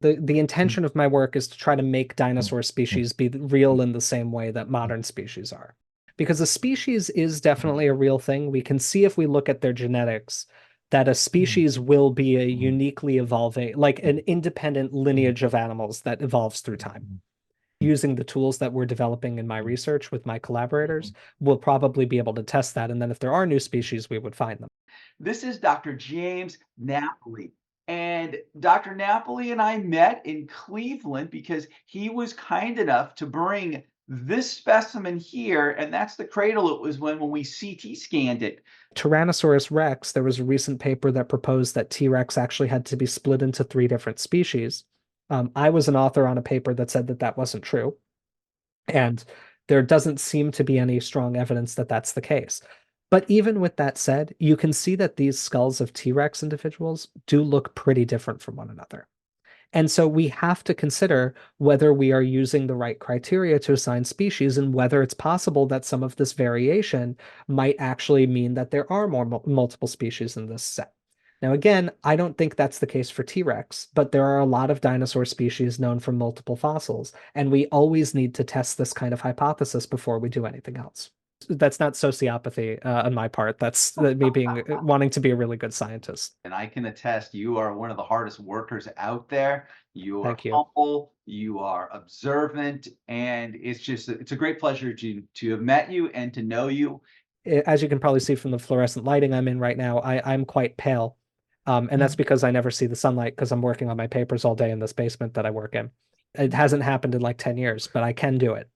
The intention of my work is to try to make dinosaur species be real in the same way that modern species are. Because a species is definitely a real thing. We can see if we look at their genetics that a species will be a uniquely evolving, like an independent lineage of animals that evolves through time. Using the tools that we're developing in my research with my collaborators, we'll probably be able to test that. And then if there are new species, we would find them. This is Dr. James Napoli. And Dr. Napoli and I met in Cleveland because he was kind enough to bring this specimen here, and that's the cradle it was when we CT scanned it. Tyrannosaurus rex, there was a recent paper that proposed that T. rex actually had to be split into three different species. I was an author on a paper that said that that wasn't true. And there doesn't seem to be any strong evidence that that's the case. But even with that said, you can see that these skulls of T. rex individuals do look pretty different from one another. And so we have to consider whether we are using the right criteria to assign species and whether it's possible that some of this variation might actually mean that there are more multiple species in this set. Now, again, I don't think that's the case for T. rex, but there are a lot of dinosaur species known from multiple fossils, and we always need to test this kind of hypothesis before we do anything else. That's not sociopathy on my part. That's me being wanting to be a really good scientist. And I can attest, you are one of the hardest workers out there. You are Thank you. humble, you are observant, and it's a great pleasure to have met you and to know you. As you can probably see from the fluorescent lighting I'm in right now, I'm quite pale. And that's because I never see the sunlight because I'm working on my papers all day in this basement that I work in. It hasn't happened in like 10 years, but I can do it.